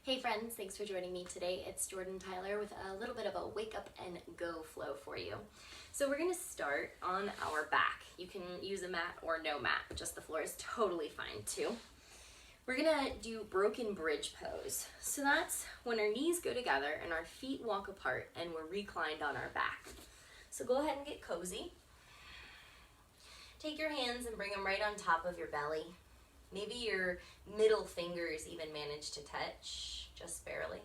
Hey friends, thanks for joining me today. It's Jordan Tyler with a little bit of a wake up and go flow for you. So we're going to start on our back. You can use a mat or no mat, just the floor is totally fine too. We're going to do broken bridge pose. So that's when our knees go together and our feet walk apart and we're reclined on our back. So go ahead and get cozy. Take your hands and bring them right on top of your belly. Maybe your middle fingers even manage to touch, just barely.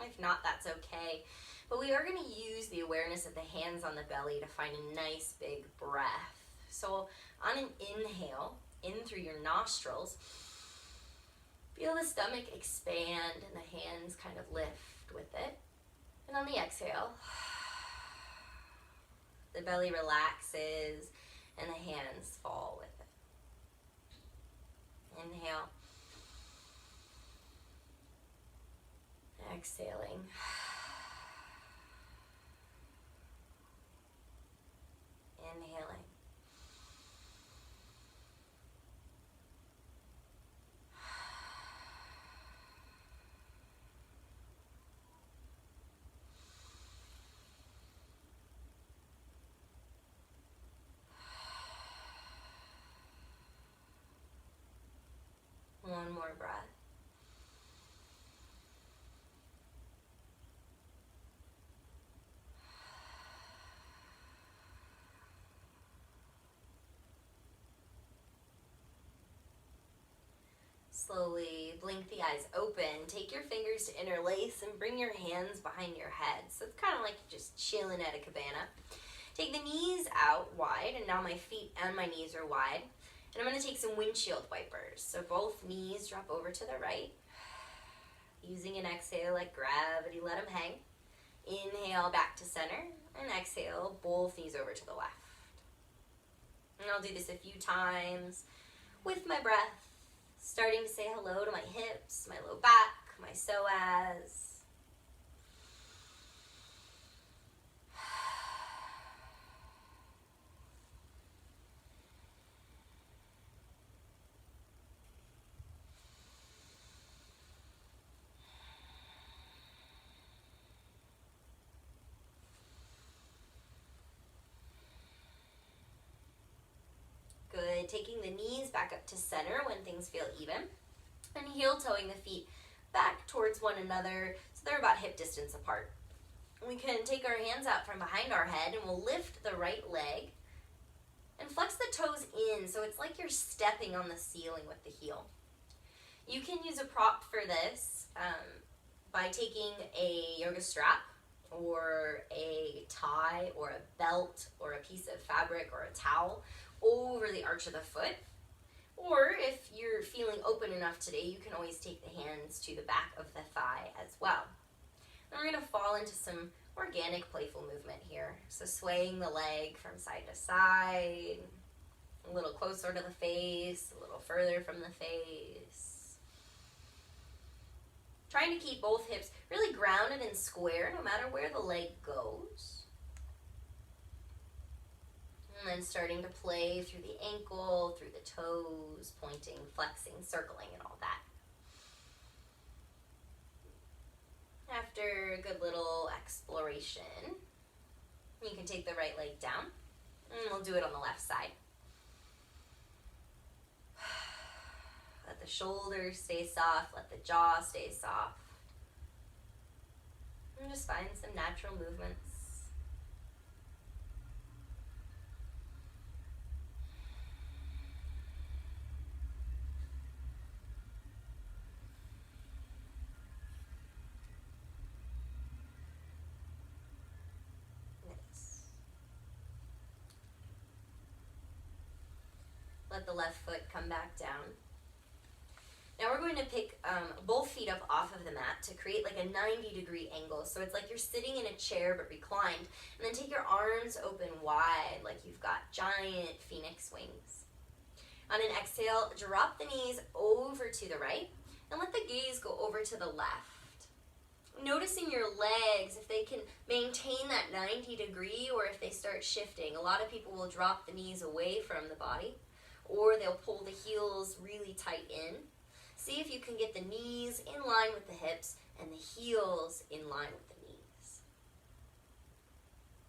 If not, that's okay. But we are going to use the awareness of the hands on the belly to find a nice big breath. So on an inhale, in through your nostrils, feel the stomach expand and the hands kind of lift with it. And on the exhale, the belly relaxes and the hands fall with it. Inhale. Exhaling. Inhaling. One more breath. Slowly blink the eyes open. Take your fingers to interlace and bring your hands behind your head. So it's kind of like you're just chilling at a cabana. Take the knees out wide, and now my feet and my knees are wide. And I'm going to take some windshield wipers. So both knees drop over to the right. Using an exhale like gravity, let them hang. Inhale back to center, and exhale both knees over to the left. And I'll do this a few times with my breath, starting to say hello to my hips, my low back, my psoas. Good. Taking the knees back up to center when things feel even. And heel toeing the feet back towards one another so they're about hip distance apart. We can take our hands out from behind our head and we'll lift the right leg and flex the toes in so it's like you're stepping on the ceiling with the heel. You can use a prop for this by taking a yoga strap or a tie or a belt or a piece of fabric or a towel over the arch of the foot. Or if you're feeling open enough today, you can always take the hands to the back of the thigh as well. And we're going to fall into some organic, playful movement here. So swaying the leg from side to side, a little closer to the face, a little further from the face. Trying to keep both hips really grounded and square no matter where the leg goes. And then starting to play through the ankle, through the toes, pointing, flexing, circling, and all that. After a good little exploration, you can take the right leg down, and we'll do it on the left side. Let the shoulders stay soft, let the jaw stay soft. And just find some natural movements. Let the left foot come back down. Now we're going to pick both feet up off of the mat to create like a 90-degree angle. So it's like you're sitting in a chair but reclined. And then take your arms open wide like you've got giant phoenix wings. On an exhale, drop the knees over to the right and let the gaze go over to the left. Noticing your legs, if they can maintain that 90-degree or if they start shifting. A lot of people will drop the knees away from the body, or they'll pull the heels really tight in. See if you can get the knees in line with the hips and the heels in line with the knees.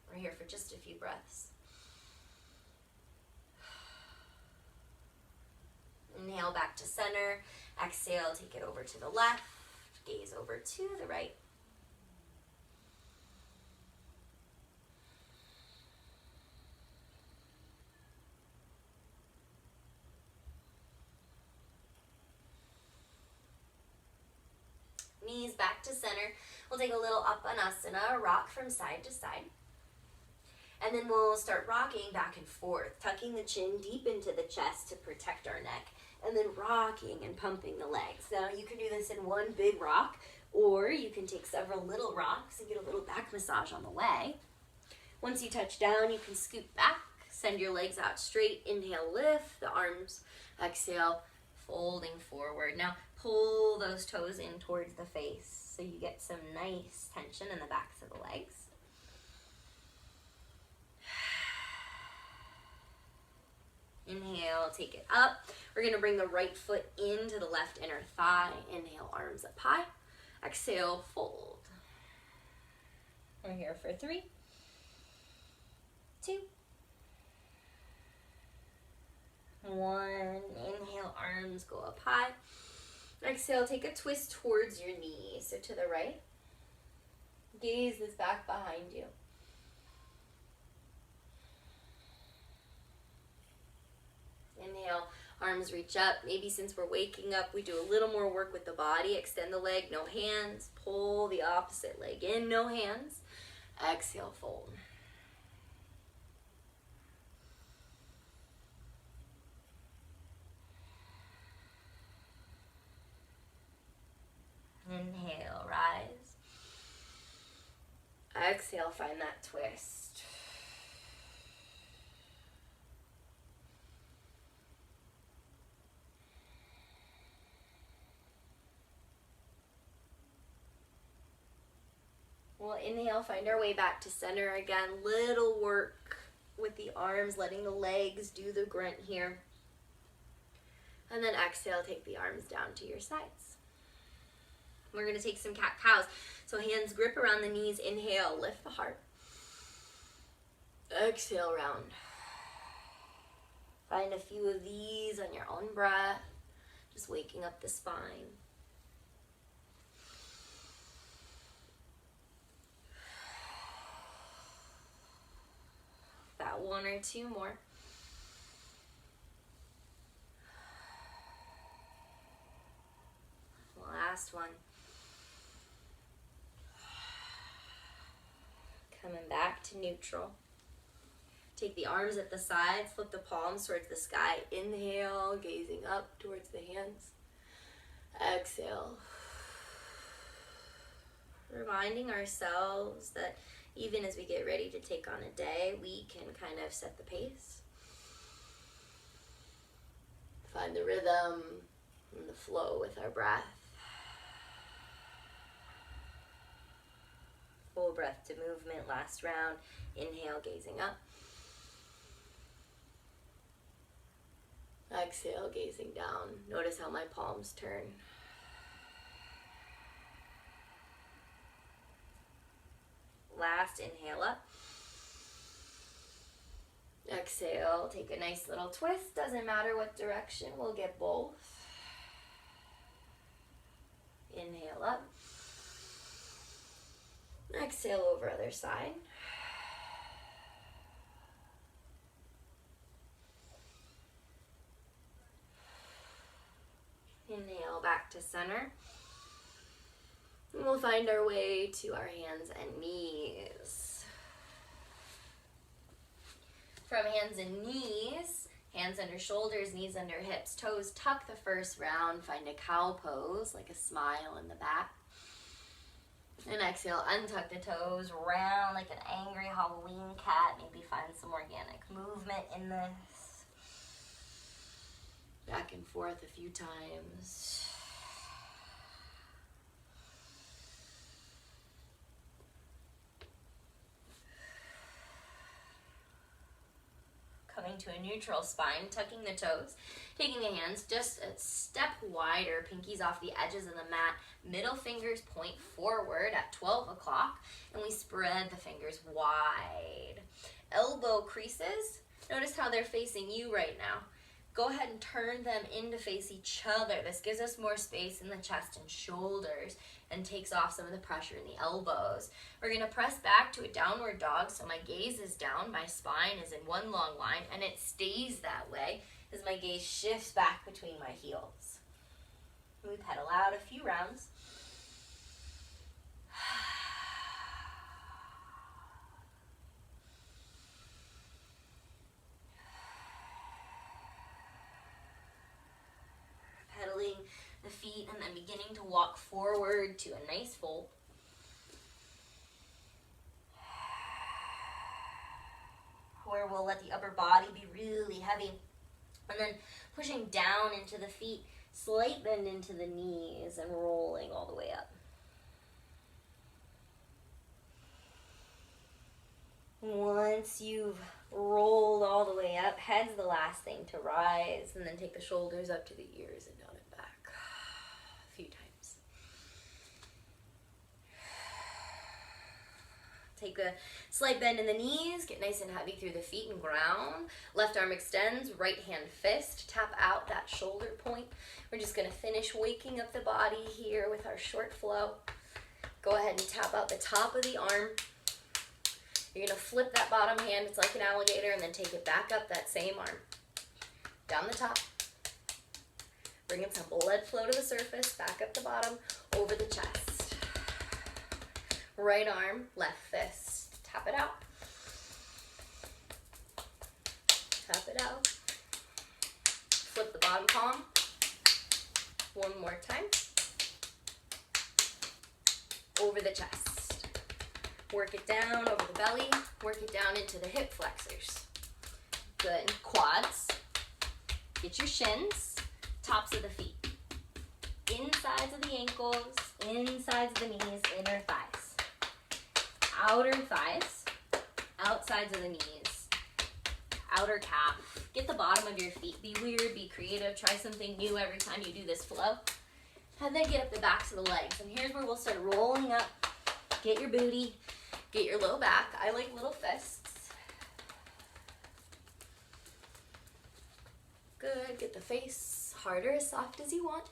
We're here for just a few breaths. Inhale back to center. Exhale, take it over to the left. Gaze over to the right. Knees back to center. We'll take a little Uttanasana, rock from side to side. And then we'll start rocking back and forth, tucking the chin deep into the chest to protect our neck, and then rocking and pumping the legs. Now you can do this in one big rock, or you can take several little rocks and get a little back massage on the way. Once you touch down, you can scoot back, send your legs out straight. Inhale, lift the arms. Exhale, folding forward. Now pull those toes in towards the face so you get some nice tension in the backs of the legs. Inhale, take it up. We're going to bring the right foot into the left inner thigh. Inhale, arms up high. Exhale, fold. We're here for 3, 2, 1. Inhale, arms go up high. Exhale, take a twist towards your knee. So to the right. Gaze is back behind you. Inhale, arms reach up. Maybe since we're waking up, we do a little more work with the body. Extend the leg, no hands. Pull the opposite leg in, no hands. Exhale, fold. Inhale, rise. Exhale, find that twist. We'll inhale, find our way back to center again. Little work with the arms, letting the legs do the grunt here. And then exhale, take the arms down to your sides. We're going to take some cat-cows. So hands grip around the knees. Inhale, lift the heart. Exhale, round. Find a few of these on your own breath. Just waking up the spine. About 1 or 2 more. Last one. Coming back to neutral. Take the arms at the sides, flip the palms towards the sky. Inhale, gazing up towards the hands. Exhale. Reminding ourselves that even as we get ready to take on a day, we can kind of set the pace. Find the rhythm and the flow with our breath. Full breath to movement, last round. Inhale, gazing up. Exhale, gazing down. Notice how my palms turn. Last, inhale up. Exhale, take a nice little twist. Doesn't matter what direction, we'll get both. Inhale up. Exhale over other side. Inhale back to center. And we'll find our way to our hands and knees. From hands and knees, hands under shoulders, knees under hips, toes tuck the first round. Find a cow pose, like a smile in the back. And exhale, untuck the toes, round like an angry Halloween cat. Maybe find some organic movement in this. Back and forth a few times. Coming coming to a neutral spine, tucking the toes, taking the hands just a step wider, pinkies off the edges of the mat, middle fingers point forward at 12 o'clock, and we spread the fingers wide. Elbow creases, notice how they're facing you right now. Go ahead and turn them in to face each other. This gives us more space in the chest and shoulders and takes off some of the pressure in the elbows. We're going to press back to a downward dog, so my gaze is down, my spine is in one long line, and it stays that way as my gaze shifts back between my heels. We pedal out a few rounds. Pedaling the feet and then beginning to walk forward to a nice fold. Where we'll let the upper body be really heavy. And then pushing down into the feet, slight bend into the knees and rolling all the way up. Once you've rolled all the way up, head's the last thing to rise, and then take the shoulders up to the ears and down and back a few times. Take a slight bend in the knees, get nice and heavy through the feet and ground. Left arm extends, right hand fist, tap out that shoulder point. We're just gonna finish waking up the body here with our short flow. Go ahead and tap out the top of the arm. You're gonna flip that bottom hand, it's like an alligator, and then take it back up that same arm. Down the top. Bring in some blood flow to the surface, back up the bottom, over the chest. Right arm, left fist, tap it out. Tap it out. Flip the bottom palm. One more time. Over the chest. Work it down over the belly. Work it down into the hip flexors. Good. Quads. Get your shins. Tops of the feet. Insides of the ankles. Insides of the knees. Inner thighs. Outer thighs. Outsides of the knees. Outer calf. Get the bottom of your feet. Be weird. Be creative. Try something new every time you do this flow. And then get up the backs of the legs. And here's where we'll start rolling up. Get your booty. Get your low back. I like little fists. Good. Get the face harder, as soft as you want.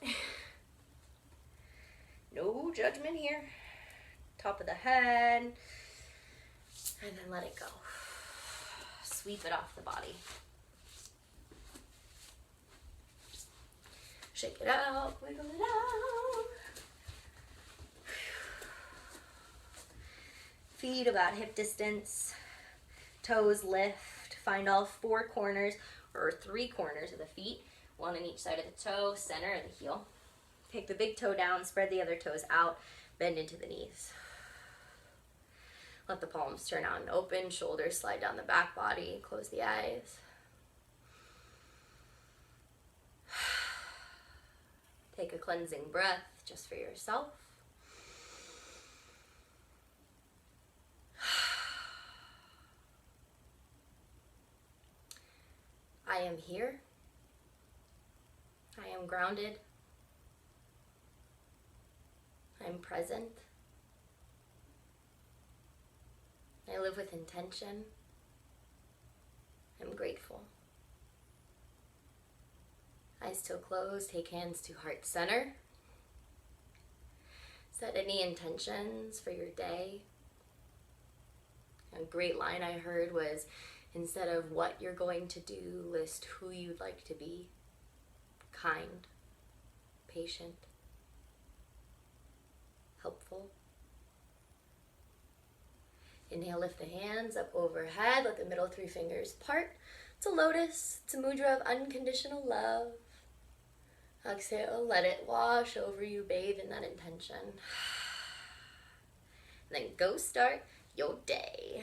No judgment here. Top of the head. And then let it go. Sweep it off the body. Shake it out. Wiggle it out. Feet about hip distance, toes lift, find all four corners or three corners of the feet, one on each side of the toe, center of the heel. Take the big toe down, spread the other toes out, bend into the knees. Let the palms turn out and open, shoulders slide down the back body, close the eyes. Take a cleansing breath just for yourself. I am here. I am grounded. I am present. I live with intention. I'm grateful. Eyes still closed. Take hands to heart center. Set any intentions for your day. A great line I heard was, instead of what you're going to do, list who you'd like to be. Kind, patient, helpful. Inhale, lift the hands up overhead. Let the middle three fingers part. It's a lotus. It's a mudra of unconditional love. Exhale, let it wash over you, bathe in that intention. And then go start your day.